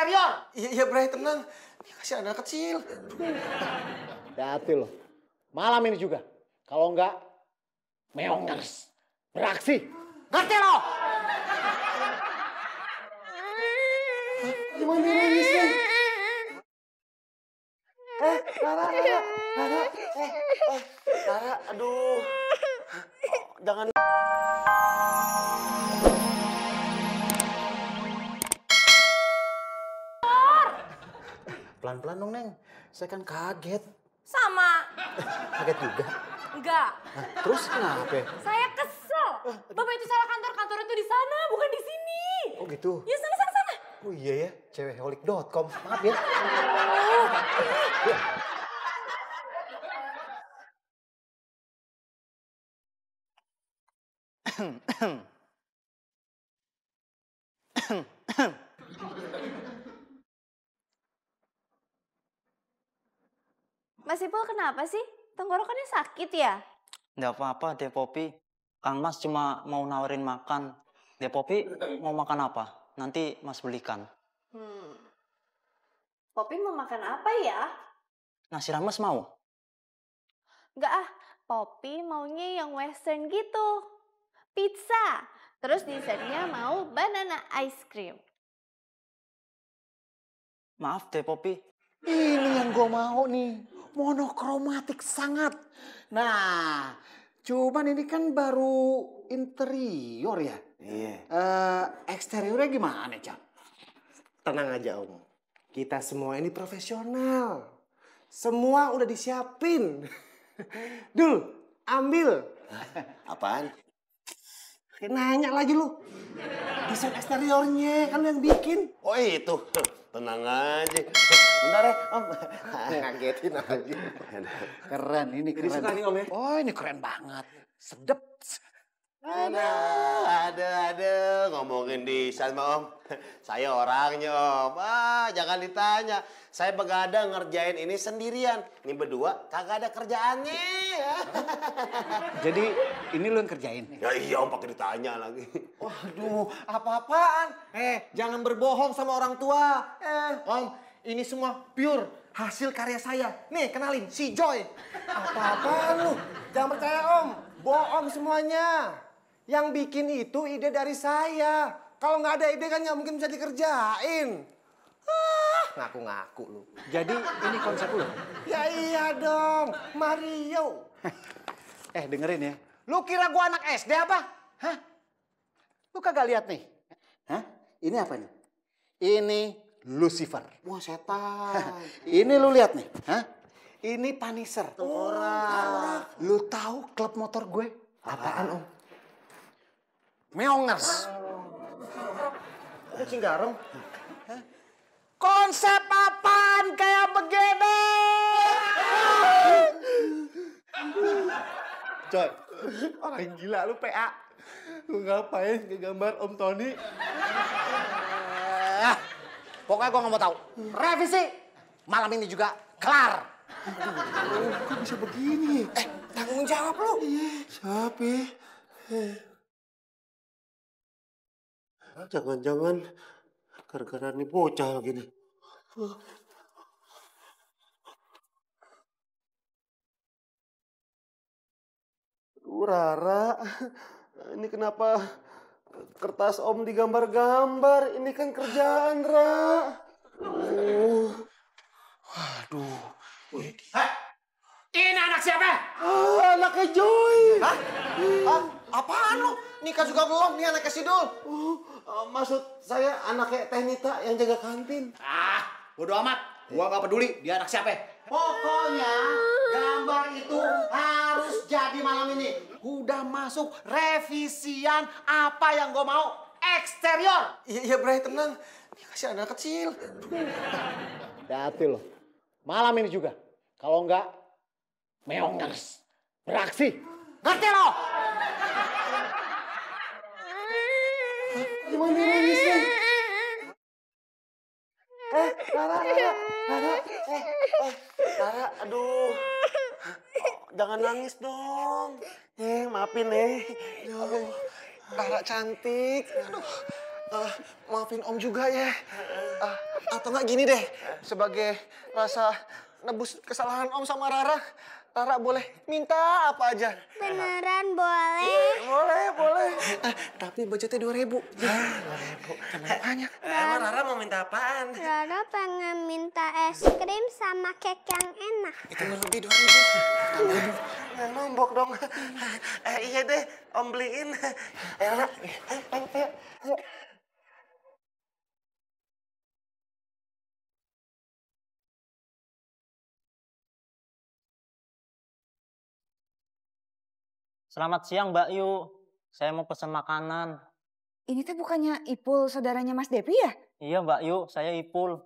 eksterior. Iya, Bray, tenang. Ini kasih anak kecil. Hati-hati lo. Malam ini juga. Kalau enggak, meongers. Beraksi. Ngerti lo? Gimana nangisnya? Lara, aduh. Jangan. Pelan-pelan dong, Neng. Saya kan kaget. Sama. Kaget juga. Enggak. Nah, terus kenapa? Saya kesel. Bapak itu salah kantor itu di sana, bukan di sini. Oh gitu? Ya sana. Oh iya ya, cewekholik.com. Maaf ya. Mas Ipul kenapa sih? Tenggorokannya sakit ya? Nggak apa-apa, Dek Popi. Kang Mas cuma mau nawarin makan. Dek Popi mau makan apa? Nanti Mas belikan. Popi mau makan apa ya? Nasi rames mau? Enggak ah, Popi maunya yang western gitu. Pizza. Terus dessertnya mau banana ice cream. Maaf, Dek Popi. Ini yang gue mau nih. Monokromatik sangat. Nah, cuman ini kan baru interior ya. Iya. Eksteriornya gimana, Cak? Tenang aja, Om. Kita semua ini profesional. Semua udah disiapin. Dul, ambil. Apaan? Nanya lagi lu. Desain eksteriornya, kan lu yang bikin. Oh itu. Tenang aja. Bentar ya, Om. Ngagetin aja. Keren, ini keren. Jadi suka nih, Om ya? Oh, ini keren banget. Sedep. Ada. Ngomongin desain mah, Om. Saya orangnya, Om. Jangan ditanya. Saya begadang ngerjain ini sendirian. Ini berdua kagak ada kerjaannya. Jadi ini lu yang kerjain? Ya iya, Om, pakai ditanya lagi. Waduh, apa-apaan? Jangan berbohong sama orang tua. Om, ini semua pure hasil karya saya. Nih, kenalin, si Joy. Apa-apaan lu? Jangan percaya, Om. Bohong semuanya. Yang bikin itu ide dari saya. Kalau nggak ada ide kan nggak mungkin bisa dikerjain. Ngaku-ngaku lu. Jadi ini konsep lu? Ya iya dong, Mario. Dengerin ya. Lu kira gua anak SD apa? Hah? Lu kagak lihat nih? Hah? Ini apa nih? Ini Lucifer. Wah, setan. Ini lu lihat nih? Hah? Ini Punisher. Orang. Lu tahu klub motor gue? Apaan, Om? Meongers. Ada Cinggareng. Konsep apaan kayak begini? Coy, orang gila lu PA. Lu ngapain ngegambar Om Tony? Pokoknya gue gak mau tahu. Revisi malam ini juga kelar. Kok bisa begini? Tanggung jawab lu. Siapa? Jangan-jangan gara-gara nih bocah gini. Rara, ini kenapa kertas Om digambar-gambar? Ini kan kerjaan, Ra. Aduh. Ini anak siapa? Anaknya Joy. Apaan lu? Nikah juga belum nih anaknya Sidul. Maksud saya anaknya Teh Nita yang jaga kantin. Bodo amat. Gua gak peduli dia anak siapa. Pokoknya gambar itu harus jadi malam ini. Udah masuk revisian apa yang gua mau. Eksterior. Iya, Bray, tenang. Ini kasih anak kecil. Hati-hati lo. Malam ini juga. Kalau enggak, meongers. Beraksi. Ngerti lo? Gimana nangisnya? Lara, aduh. Jangan nangis dong. Maafin Aduh, Lara cantik. Aduh, maafin Om juga ya. Atau nggak gini deh, sebagai rasa nebus kesalahan Om sama Rara, Rara boleh minta apa aja. Beneran boleh? Boleh. Tapi budgetnya 2.000. 2.000, kan banyak. Emang Rara mau minta apaan? Rara pengen minta es krim sama kek yang enak. Itu lebih 2.000. Yang nombok dong. Iya deh, Om beliin. Ayo. Selamat siang Mbak Yu. Saya mau pesan makanan. Ini teh bukannya Ipul saudaranya Mas Depi ya? Iya Mbak Yu, saya Ipul.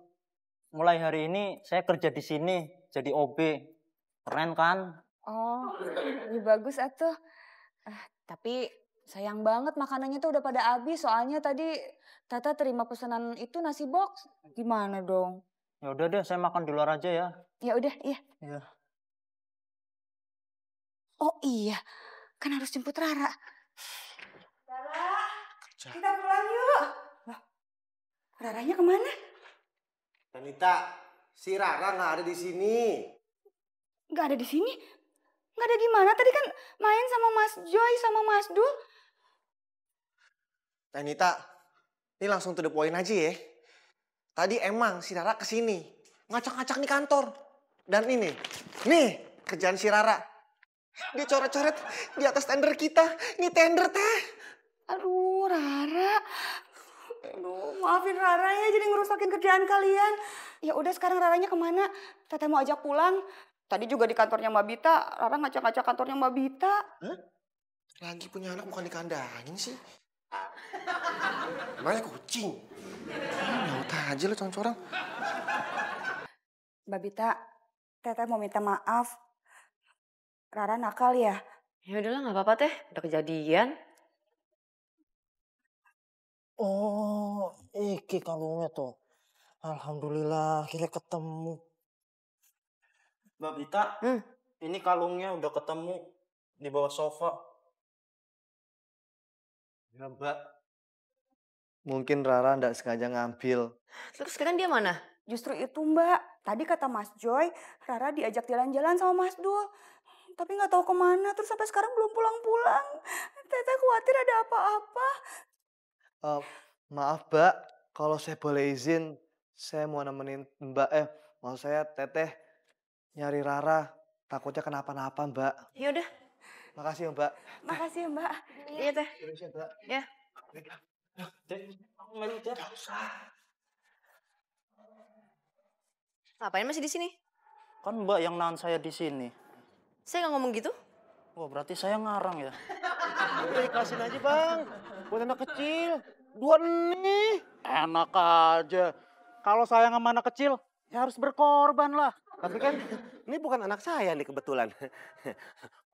Mulai hari ini saya kerja di sini jadi OB. Keren kan? Oh, ya bagus atuh. Tapi sayang banget makanannya tuh udah pada habis. Soalnya tadi Tata terima pesanan itu nasi box. Gimana dong? Ya udah deh, saya makan di luar aja ya. Ya udah, iya. Iya. Oh iya, kan harus jemput Rara. Rara, kita pulang yuk. Loh, Raranya kemana? Tanita, si Rara nggak ada di sini. Nggak ada di sini? Nggak ada gimana? Tadi kan main sama Mas Joy sama Mas Dul. Tanita, ini langsung to the point aja ya. Tadi emang si Rara kesini, ngacak-ngacak di kantor. Dan ini, nih kerjaan si Rara. Dia coret-coret di atas tender kita. Ini tender teh. Aduh, Rara. Aduh, maafin Rara ya jadi ngerusakin kerjaan kalian. Ya udah sekarang Raranya kemana? Teteh mau ajak pulang. Tadi juga di kantornya Mbak Bita, Rara ngacak-ngacak kantornya Mbak Bita. Hah? Lagi punya anak bukan dikandangin sih. Namanya kucing. Nyaut aja lo corang-corang. Mbak Bita, Teteh mau minta maaf. Rara nakal ya? Ya udahlah nggak apa-apa teh, udah kejadian. Oh, iki kalungnya tuh. Alhamdulillah, akhirnya ketemu. Mbak Bita, ini kalungnya udah ketemu di bawah sofa. Ya Mbak. Mungkin Rara nggak sengaja ngambil. Terus sekarang dia mana? Justru itu Mbak. Tadi kata Mas Joy, Rara diajak jalan-jalan sama Mas Dul. Tapi nggak tahu kemana, terus sampai sekarang belum pulang-pulang. Teteh khawatir ada apa-apa. Maaf Mbak, kalau saya boleh izin, saya mau nemenin Mbak, mau saya Teteh nyari Rara. Takutnya kenapa-napa Mbak. Ya udah. Makasih ya Mbak. Makasih ya Mbak. Iya teh. Permisi ya Mbak. Ya. Gak usah. Ngapain masih di sini? Kan Mbak yang nahan saya di sini. Saya nggak ngomong gitu. Wah, berarti saya ngarang ya. Udah ikhlasin aja bang, buat anak kecil. 2 nih. Enak aja. Kalau sayang sama anak kecil, ya harus berkorban lah. Tapi kan ini bukan anak saya nih kebetulan.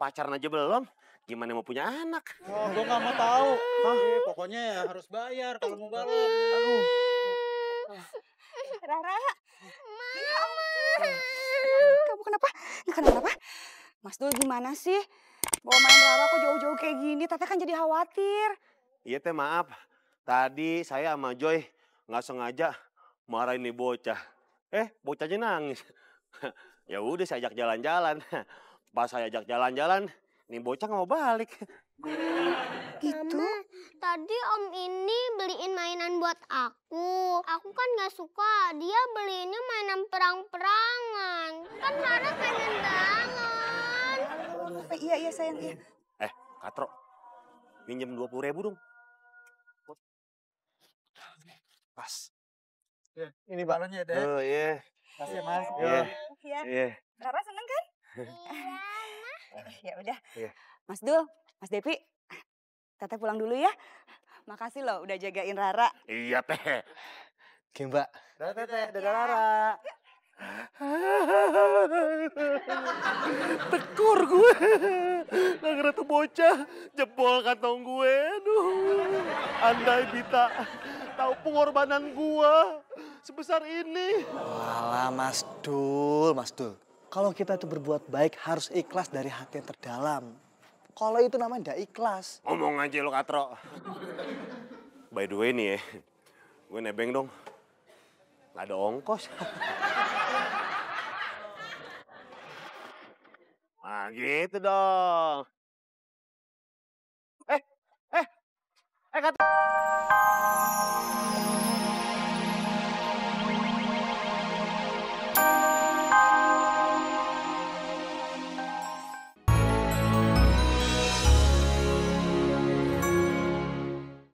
Pacaran aja belum, gimana mau punya anak? Oh, gue nggak mau tahu. Pokoknya ya harus bayar kalau mau balap. Aduh. Rara. Kamu kenapa? Kenapa? Mas Dul gimana sih? Bawa main Rara kok jauh-jauh kayak gini, Teteh kan jadi khawatir. Iya teh maaf, tadi saya sama Joy nggak sengaja marahin nih bocah. Bocahnya nangis. Ya udah saya ajak jalan-jalan. Pas saya ajak jalan-jalan, nih bocah nggak mau balik. Gitu? Mama, tadi Om ini beliin mainan buat aku. Aku kan gak suka. Dia beliinnya mainan perang-perangan. Kan Rara pengen banget. Iya sayang. Iya. Katro, pinjam 20.000 dong. Pas. Ini Pak. Balonnya deh. Oh iya. Kasih ya Mas. Iya. Rara seneng kan? Iya, Ya udah. Iya. Mas Dul, Mas Depi, Teteh pulang dulu ya. Makasih loh udah jagain Rara. Iya teh. Oke Mbak. Dadah Teteh, dadah Rara. Tekor gue. Gara-gara tuh bocah jebol kantong gue. Aduh. Andai Bita tahu pengorbanan gue sebesar ini. Walah Mas Dul. Kalau kita itu berbuat baik harus ikhlas dari hati yang terdalam. Kalau itu namanya nggak ikhlas. Ngomong aja lo Katro. By the way nih ya, gue nebeng dong. Nggak ada ongkos. Nah gitu dong.